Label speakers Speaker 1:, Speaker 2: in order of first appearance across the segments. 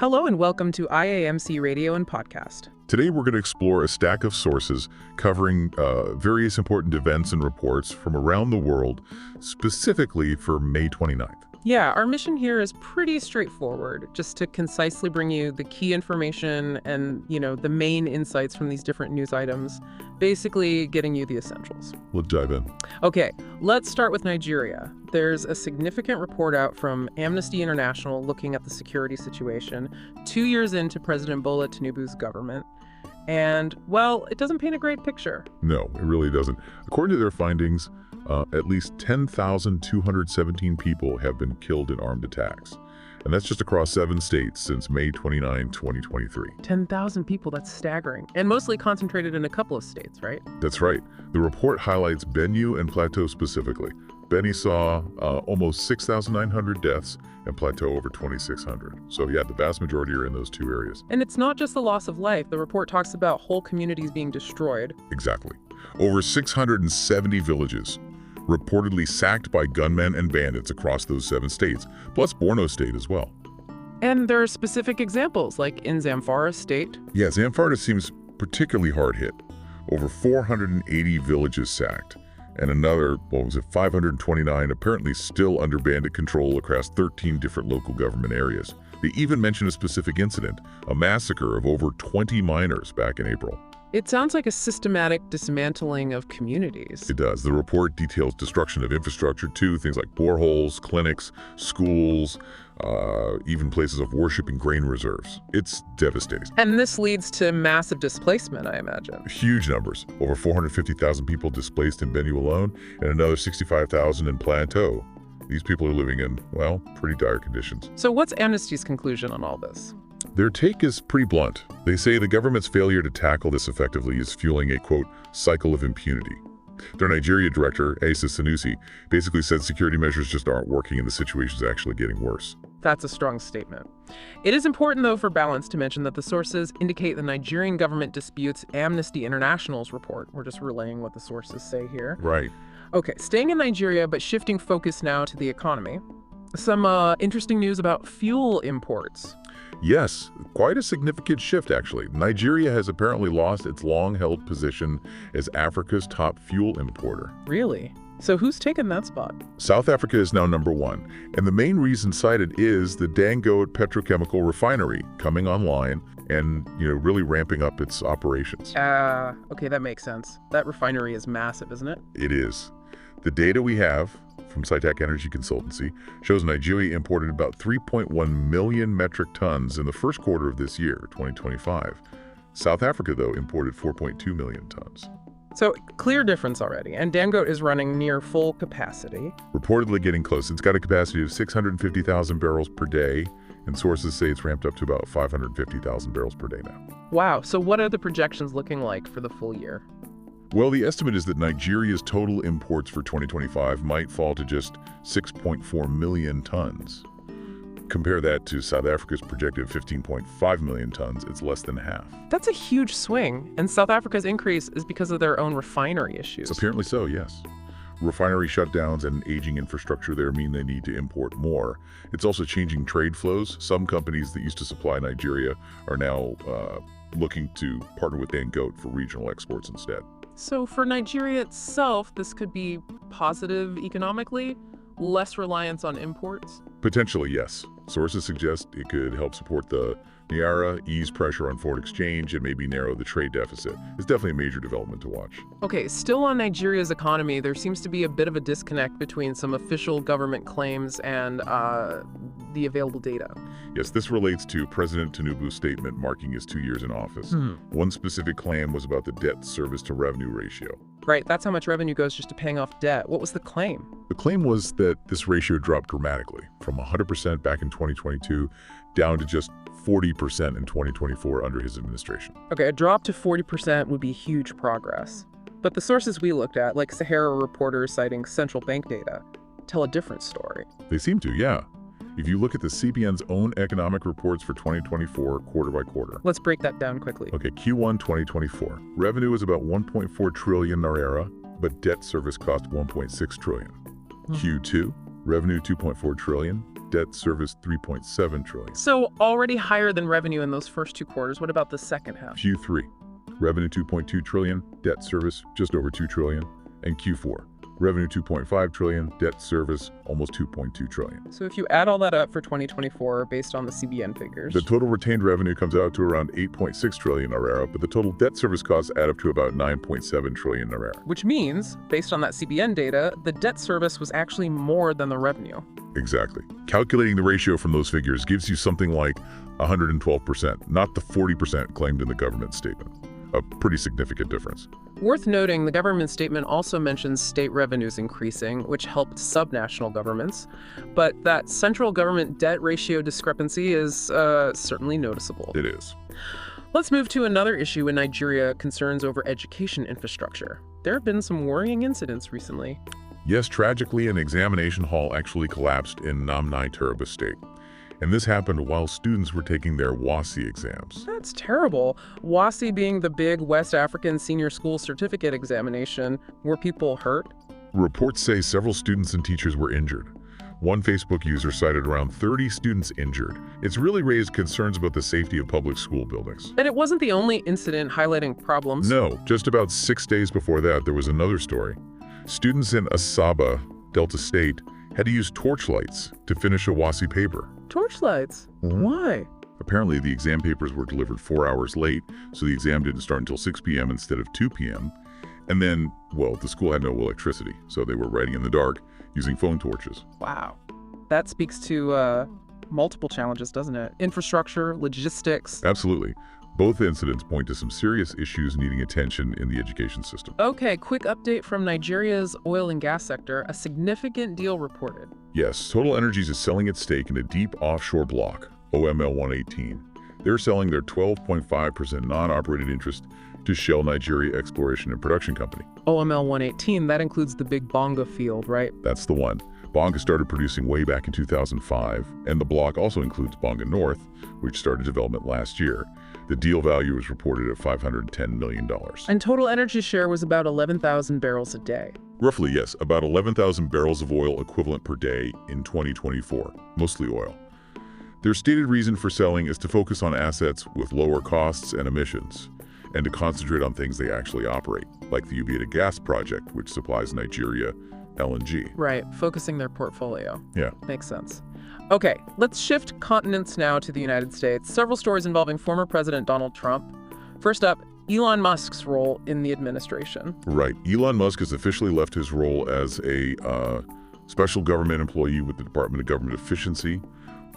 Speaker 1: Hello and welcome to IAMC Radio and Podcast.
Speaker 2: Today we're going to explore a stack of sources covering various important events and reports from around the world, specifically for May 29th.
Speaker 1: Yeah, our mission here is pretty straightforward, just to concisely bring you the key information and, the main insights from these different news items, basically getting you the essentials.
Speaker 2: Let's dive in.
Speaker 1: Okay, let's start with Nigeria. There's a significant report out from Amnesty International looking at the security situation 2 years into President Bola Tinubu's government. And, well, it doesn't paint a great picture.
Speaker 2: No, it really doesn't. According to their findings, at least 10,217 people have been killed in armed attacks. And that's just across 7 states since May 29, 2023.
Speaker 1: 10,000 people, that's staggering. And mostly concentrated in a couple of states, right?
Speaker 2: That's right. The report highlights Benue and Plateau specifically. Benue saw almost 6,900 deaths and Plateau over 2,600. So yeah, the vast majority are in those two areas.
Speaker 1: And it's not just the loss of life. The report talks about whole communities being destroyed.
Speaker 2: Exactly. Over 670 villages reportedly sacked by gunmen and bandits across those 7 states, plus Borno State as well.
Speaker 1: And there are specific examples, like in Zamfara State.
Speaker 2: Yeah, Zamfara seems particularly hard hit. Over 480 villages sacked, and another, 529 apparently still under bandit control across 13 different local government areas. They even mention a specific incident, a massacre of over 20 miners back in April.
Speaker 1: It sounds like a systematic dismantling of communities.
Speaker 2: It does. The report details destruction of infrastructure too, things like boreholes, clinics, schools, even places of worship and grain reserves. It's devastating.
Speaker 1: And this leads to massive displacement, I imagine.
Speaker 2: Huge numbers. Over 450,000 people displaced in Benue alone, and another 65,000 in Plateau. These people are living in, pretty dire conditions.
Speaker 1: So what's Amnesty's conclusion on all this?
Speaker 2: Their take is pretty blunt. They say the government's failure to tackle this effectively is fueling a, quote, cycle of impunity. Their Nigeria director, Asa Sanusi, basically said security measures just aren't working and the situation is actually getting worse.
Speaker 1: That's a strong statement. It is important, though, for balance to mention that the sources indicate the Nigerian government disputes Amnesty International's report. We're just relaying what the sources say here.
Speaker 2: Right.
Speaker 1: Okay, staying in Nigeria, but shifting focus now to the economy. Some interesting news about fuel imports.
Speaker 2: Yes, quite a significant shift, actually. Nigeria has apparently lost its long-held position as Africa's top fuel importer.
Speaker 1: Really? So who's taken that spot?
Speaker 2: South Africa is now #1, and the main reason cited is the Dangote Petrochemical Refinery coming online and, really ramping up its operations.
Speaker 1: Okay, that makes sense. That refinery is massive, isn't it?
Speaker 2: It is. The data we have from Sitec Energy Consultancy shows Nigeria imported about 3.1 million metric tons in the first quarter of this year, 2025. South Africa, though, imported 4.2 million tons.
Speaker 1: So, clear difference already, and Dangote is running near full capacity.
Speaker 2: Reportedly getting close. It's got a capacity of 650,000 barrels per day, and sources say it's ramped up to about 550,000 barrels per day now.
Speaker 1: Wow, so what are the projections looking like for the full year?
Speaker 2: Well, the estimate is that Nigeria's total imports for 2025 might fall to just 6.4 million tons. Compare that to South Africa's projected 15.5 million tons, it's less than half.
Speaker 1: That's a huge swing, and South Africa's increase is because of their own refinery issues.
Speaker 2: Apparently so, yes. Refinery shutdowns and aging infrastructure there mean they need to import more. It's also changing trade flows. Some companies that used to supply Nigeria are now looking to partner with Dangote for regional exports instead.
Speaker 1: So for Nigeria itself, this could be positive economically? Less reliance on imports?
Speaker 2: Potentially, yes. Sources suggest it could help support the Naira, ease pressure on foreign exchange, and maybe narrow the trade deficit. It's definitely a major development to watch.
Speaker 1: Okay, still on Nigeria's economy, there seems to be a bit of a disconnect between some official government claims and the available data.
Speaker 2: Yes, this relates to President Tinubu's statement marking his 2 years in office. One specific claim was about the debt service to revenue ratio.
Speaker 1: Right, that's how much revenue goes just to paying off debt. What was the claim?
Speaker 2: The claim was that this ratio dropped dramatically, from 100% back in 2022 down to just 40% in 2024 under his administration.
Speaker 1: Okay, a drop to 40% would be huge progress. But the sources we looked at, like Sahara reporters citing central bank data, tell a different story.
Speaker 2: They seem to, yeah. If you look at the CBN's own economic reports for 2024 quarter by quarter.
Speaker 1: Let's break that down quickly.
Speaker 2: Okay, Q1 2024. Revenue was about 1.4 trillion Naira, but debt service cost 1.6 trillion. Q2, revenue 2.4 trillion, debt service $3.7 trillion.
Speaker 1: So already higher than revenue in those first two quarters. What about the second half?
Speaker 2: Q3, revenue $2.2 trillion, debt service just over $2 trillion, and Q4, revenue $2.5 trillion, debt service almost $2.2 trillion.
Speaker 1: So if you add all that up for 2024 based on the CBN figures,
Speaker 2: The total retained revenue comes out to around $8.6 trillion naira, but the total debt service costs add up to about $9.7 trillion naira.
Speaker 1: which means, based on that CBN data, the debt service was actually more than the revenue.
Speaker 2: Exactly. Calculating the ratio from those figures gives you something like 112%, not the 40% claimed in the government statement. A pretty significant difference.
Speaker 1: Worth noting, the government statement also mentions state revenues increasing, which helped subnational governments, but that central government debt ratio discrepancy is certainly noticeable.
Speaker 2: It is.
Speaker 1: Let's move to another issue in Nigeria, concerns over education infrastructure. There have been some worrying incidents recently.
Speaker 2: Yes, tragically, an examination hall actually collapsed in Namnai Turaba State. And this happened while students were taking their WASI exams.
Speaker 1: That's terrible. WASI being the big West African senior school certificate examination. Were people hurt?
Speaker 2: Reports say several students and teachers were injured. One Facebook user cited around 30 students injured. It's really raised concerns about the safety of public school buildings.
Speaker 1: And it wasn't the only incident highlighting problems.
Speaker 2: No, just about 6 days before that, there was another story. Students in Asaba, Delta State, had to use torchlights to finish a WASI paper.
Speaker 1: Torchlights? Why?
Speaker 2: Apparently, the exam papers were delivered 4 hours late, so the exam didn't start until 6 p.m. instead of 2 p.m. And then, well, the school had no electricity, so they were writing in the dark using phone torches.
Speaker 1: Wow. That speaks to multiple challenges, doesn't it? Infrastructure, logistics.
Speaker 2: Absolutely. Both incidents point to some serious issues needing attention in the education system.
Speaker 1: Okay, quick update from Nigeria's oil and gas sector. A significant deal reported.
Speaker 2: Yes, Total Energies is selling its stake in a deep offshore block, OML 118. They're selling their 12.5% non-operated interest to Shell Nigeria Exploration and Production Company.
Speaker 1: OML 118, that includes the big Bonga field, right?
Speaker 2: That's the one. Bonga started producing way back in 2005, and the block also includes Bonga North, which started development last year. The deal value was reported at $510 million.
Speaker 1: And Total Energy's share was about 11,000 barrels a day.
Speaker 2: Roughly, yes, about 11,000 barrels of oil equivalent per day in 2024, mostly oil. Their stated reason for selling is to focus on assets with lower costs and emissions, and to concentrate on things they actually operate, like the Ubeda gas project, which supplies Nigeria LNG.
Speaker 1: Right, focusing their portfolio.
Speaker 2: Yeah.
Speaker 1: Makes sense. Okay, let's shift continents now to the United States. Several stories involving former President Donald Trump. First up, Elon Musk's role in the administration.
Speaker 2: Right. Elon Musk has officially left his role as a special government employee with the Department of Government Efficiency,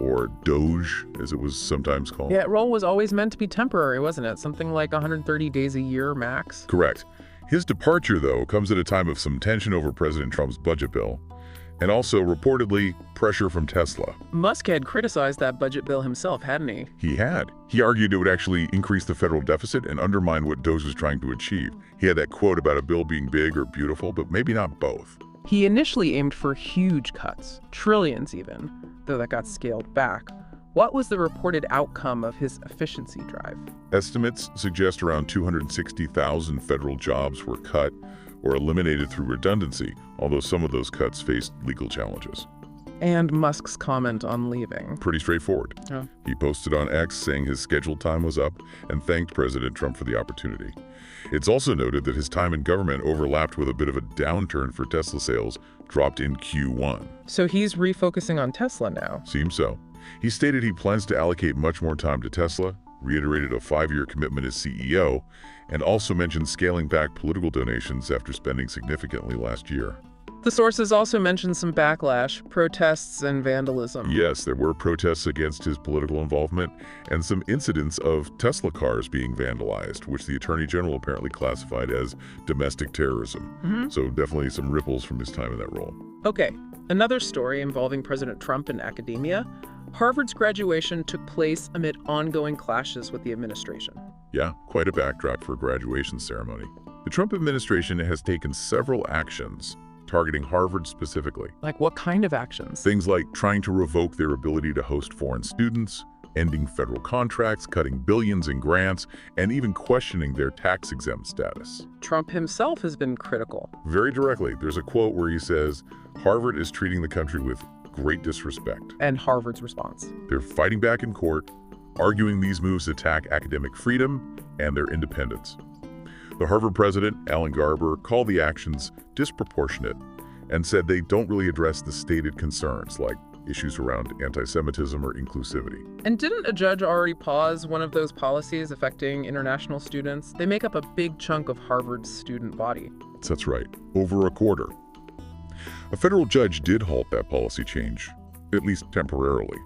Speaker 2: or DOGE, as it was sometimes called.
Speaker 1: Yeah, that role was always meant to be temporary, wasn't it? Something like 130 days a year max.
Speaker 2: Correct. His departure, though, comes at a time of some tension over President Trump's budget bill, and also, reportedly, pressure from Tesla.
Speaker 1: Musk had criticized that budget bill himself, hadn't he?
Speaker 2: He had. He argued it would actually increase the federal deficit and undermine what DOGE was trying to achieve. He had that quote about a bill being big or beautiful, but maybe not both.
Speaker 1: He initially aimed for huge cuts, trillions even, though that got scaled back. What was the reported outcome of his efficiency drive?
Speaker 2: Estimates suggest around 260,000 federal jobs were cut or eliminated through redundancy, although some of those cuts faced legal challenges.
Speaker 1: And Musk's comment on leaving.
Speaker 2: Pretty straightforward.
Speaker 1: Oh.
Speaker 2: He posted on X saying his scheduled time was up and thanked President Trump for the opportunity. It's also noted that his time in government overlapped with a bit of a downturn for Tesla sales, dropped in Q1.
Speaker 1: So he's refocusing on Tesla now.
Speaker 2: Seems so. He stated he plans to allocate much more time to Tesla, reiterated a 5-year commitment as CEO, and also mentioned scaling back political donations after spending significantly last year.
Speaker 1: The sources also mentioned some backlash, protests, and vandalism.
Speaker 2: Yes, there were protests against his political involvement and some incidents of Tesla cars being vandalized, which the Attorney General apparently classified as domestic terrorism. So definitely some ripples from his time in that role.
Speaker 1: Okay, another story involving President Trump and academia. Harvard's graduation took place amid ongoing clashes with the administration.
Speaker 2: Yeah, quite a backdrop for a graduation ceremony. The Trump administration has taken several actions targeting Harvard specifically.
Speaker 1: Like what kind of actions?
Speaker 2: Things like trying to revoke their ability to host foreign students, ending federal contracts, cutting billions in grants, and even questioning their tax-exempt status.
Speaker 1: Trump himself has been critical.
Speaker 2: Very directly, there's a quote where he says, "Harvard is treating the country with great disrespect.
Speaker 1: And Harvard's response.
Speaker 2: They're fighting back in court, arguing these moves attack academic freedom and their independence. The Harvard president, Alan Garber, called the actions disproportionate and said they don't really address the stated concerns, like issues around anti-Semitism or inclusivity.
Speaker 1: And didn't a judge already pause one of those policies affecting international students? They make up a big chunk of Harvard's student body.
Speaker 2: That's right, over a quarter. A federal judge did halt that policy change, at least temporarily.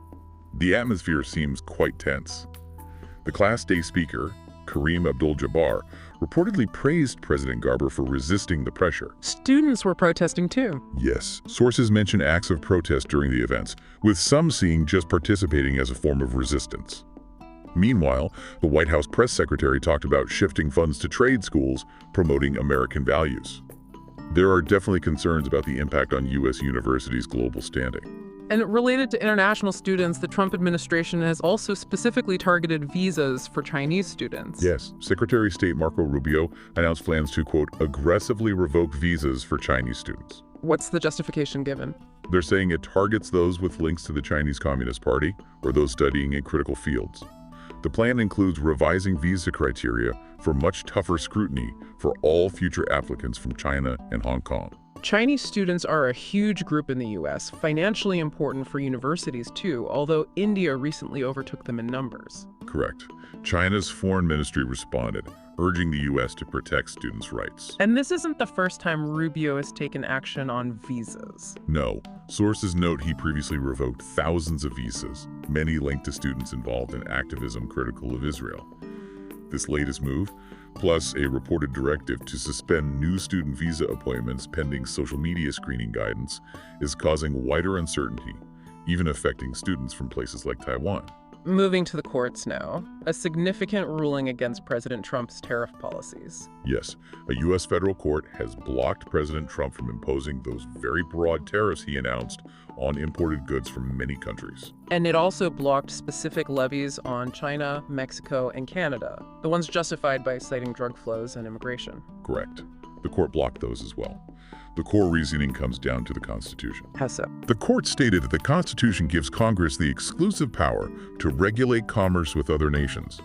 Speaker 2: The atmosphere seems quite tense. The Class Day speaker, Kareem Abdul-Jabbar, reportedly praised President Garber for resisting the pressure.
Speaker 1: Students were protesting too.
Speaker 2: Yes, sources mention acts of protest during the events, with some seeing just participating as a form of resistance. Meanwhile, the White House press secretary talked about shifting funds to trade schools, promoting American values. There are definitely concerns about the impact on U.S. universities' global standing.
Speaker 1: And related to international students, the Trump administration has also specifically targeted visas for Chinese students.
Speaker 2: Yes, Secretary of State Marco Rubio announced plans to, quote, aggressively revoke visas for Chinese students.
Speaker 1: What's the justification given?
Speaker 2: They're saying it targets those with links to the Chinese Communist Party or those studying in critical fields. The plan includes revising visa criteria for much tougher scrutiny for all future applicants from China and Hong Kong.
Speaker 1: Chinese students are a huge group in the U.S., financially important for universities too, although India recently overtook them in numbers.
Speaker 2: Correct. China's foreign ministry responded, urging the U.S. to protect students' rights.
Speaker 1: And this isn't the first time Rubio has taken action on visas.
Speaker 2: No. Sources note he previously revoked thousands of visas, many linked to students involved in activism critical of Israel. This latest move, plus a reported directive to suspend new student visa appointments pending social media screening guidance, is causing wider uncertainty, even affecting students from places like Taiwan.
Speaker 1: Moving to the courts now, a significant ruling against President Trump's tariff policies.
Speaker 2: Yes, a U.S. federal court has blocked President Trump from imposing those very broad tariffs he announced on imported goods from many countries.
Speaker 1: And it also blocked specific levies on China, Mexico, and Canada, the ones justified by citing drug flows and immigration.
Speaker 2: Correct. The court blocked those as well. The core reasoning comes down to the Constitution.
Speaker 1: How so?
Speaker 2: The court stated that the Constitution gives Congress the exclusive power to regulate commerce with other nations.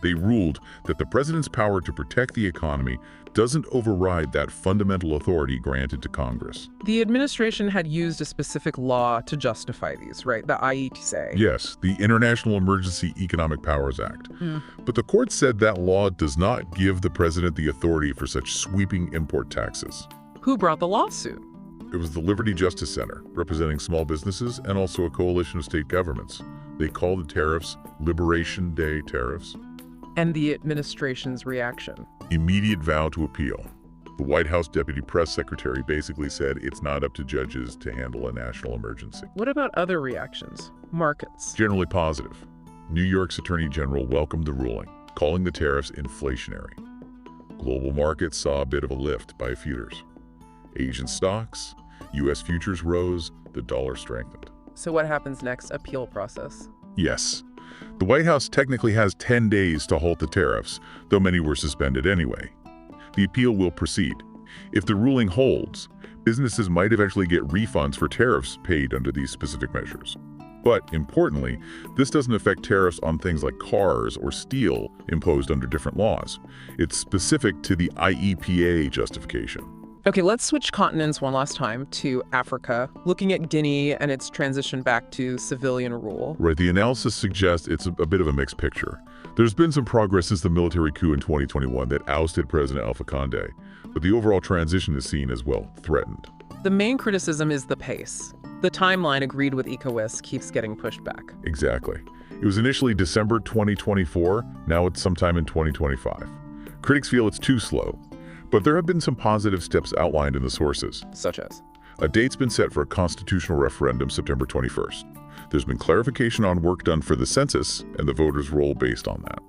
Speaker 2: They ruled that the president's power to protect the economy doesn't override that fundamental authority granted to Congress.
Speaker 1: The administration had used a specific law to justify these, right? The IEPA.
Speaker 2: Yes, the International Emergency Economic Powers Act. But the court said that law does not give the president the authority for such sweeping import taxes.
Speaker 1: Who brought the lawsuit?
Speaker 2: It was the Liberty Justice Center, representing small businesses and also a coalition of state governments. They called the tariffs Liberation Day tariffs.
Speaker 1: And the administration's reaction?
Speaker 2: Immediate vow to appeal. The White House Deputy Press Secretary basically said it's not up to judges to handle a national emergency.
Speaker 1: What about other reactions? Markets?
Speaker 2: Generally positive. New York's Attorney General welcomed the ruling, calling the tariffs inflationary. Global markets saw a bit of a lift by futures. Asian stocks, U.S. futures rose, the dollar strengthened.
Speaker 1: So what happens next? Appeal process?
Speaker 2: Yes. The White House technically has 10 days to halt the tariffs, though many were suspended anyway. The appeal will proceed. If the ruling holds, businesses might eventually get refunds for tariffs paid under these specific measures. But importantly, this doesn't affect tariffs on things like cars or steel imposed under different laws. It's specific to the IEPA justification.
Speaker 1: Okay, let's switch continents one last time to Africa, looking at Guinea and its transition back to civilian rule.
Speaker 2: Right, the analysis suggests it's a bit of a mixed picture. There's been some progress since the military coup in 2021 that ousted President Alpha Conde, but the overall transition is seen as, well, threatened.
Speaker 1: The main criticism is the pace. The timeline agreed with ECOWAS keeps getting pushed back.
Speaker 2: Exactly. It was initially December 2024, now it's sometime in 2025. Critics feel it's too slow. But there have been some positive steps outlined in the sources.
Speaker 1: Such as?
Speaker 2: A date's been set for a constitutional referendum September 21st. There's been clarification on work done for the census and the voters' role based on that.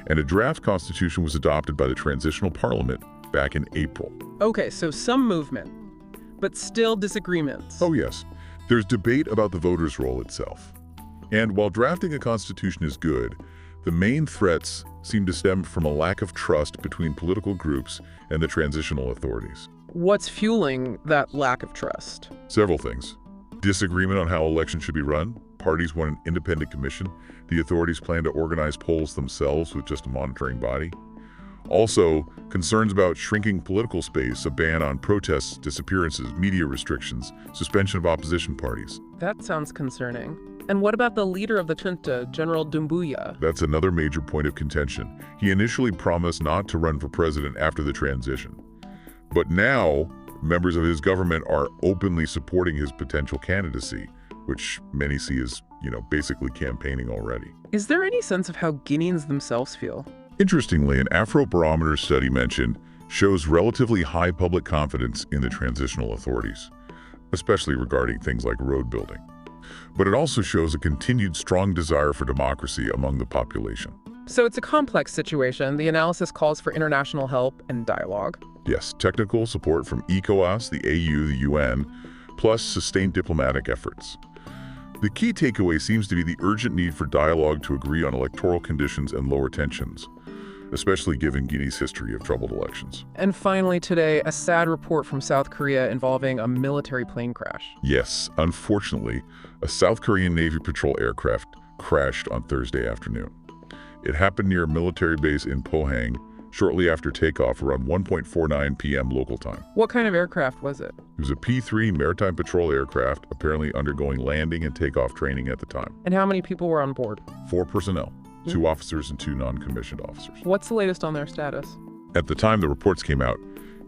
Speaker 2: And a draft constitution was adopted by the transitional parliament back in April.
Speaker 1: Okay, so some movement, but still disagreements.
Speaker 2: Oh yes, there's debate about the voters' role itself. And while drafting a constitution is good, the main threats seem to stem from a lack of trust between political groups and the transitional authorities.
Speaker 1: What's fueling that lack of trust?
Speaker 2: Several things. disagreement on how elections should be run. Parties want an independent commission. The authorities plan to organize polls themselves with just a monitoring body. Also, concerns about shrinking political space, a ban on protests, disappearances, media restrictions, suspension of opposition parties.
Speaker 1: That sounds concerning. And what about the leader of the junta, General Dumbuya?
Speaker 2: That's another major point of contention. He initially promised not to run for president after the transition. But now, members of his government are openly supporting his potential candidacy, which many see as, basically campaigning already.
Speaker 1: Is there any sense of how Guineans themselves feel?
Speaker 2: Interestingly, an Afrobarometer study mentioned shows relatively high public confidence in the transitional authorities, especially regarding things like road building. But it also shows a continued strong desire for democracy among the population.
Speaker 1: So it's a complex situation. The analysis calls for international help and dialogue.
Speaker 2: Yes, technical support from ECOWAS, the AU, the UN, plus sustained diplomatic efforts. The key takeaway seems to be the urgent need for dialogue to agree on electoral conditions and lower tensions, especially given Guinea's history of troubled elections.
Speaker 1: And finally today, a sad report from South Korea involving a military plane crash.
Speaker 2: Yes, unfortunately, a South Korean Navy patrol aircraft crashed on Thursday afternoon. It happened near a military base in Pohang shortly after takeoff around 1:49 p.m. local time.
Speaker 1: What kind of aircraft was it?
Speaker 2: It was a P-3 maritime patrol aircraft, apparently undergoing landing and takeoff training at the time.
Speaker 1: And how many people were on board?
Speaker 2: 4 personnel, 2 officers and 2 non-commissioned officers.
Speaker 1: What's the latest on their status?
Speaker 2: At the time the reports came out,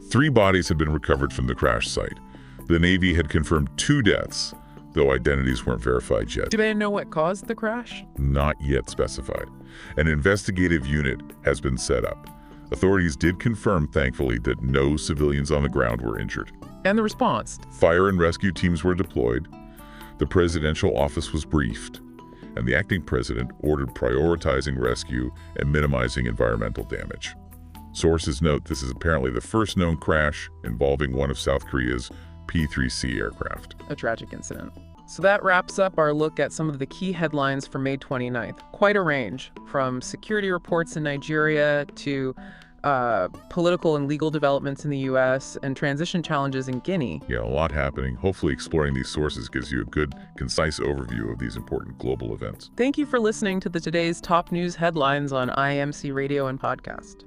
Speaker 2: 3 bodies had been recovered from the crash site. The Navy had confirmed 2 deaths, though identities weren't verified yet.
Speaker 1: Do they know what caused the crash?
Speaker 2: Not yet specified. An investigative unit has been set up. Authorities did confirm, thankfully, that no civilians on the ground were injured.
Speaker 1: And the response?
Speaker 2: Fire and rescue teams were deployed. The presidential office was briefed, and the acting president ordered prioritizing rescue and minimizing environmental damage. Sources note this is apparently the first known crash involving one of South Korea's P-3C aircraft.
Speaker 1: A tragic incident. So that wraps up our look at some of the key headlines for May 29th. Quite a range, from security reports in Nigeria to political and legal developments in the U.S. and transition challenges in Guinea.
Speaker 2: Yeah, a lot happening. Hopefully exploring these sources gives you a good, concise overview of these important global events.
Speaker 1: Thank you for listening to today's top news headlines on IMC Radio and Podcast.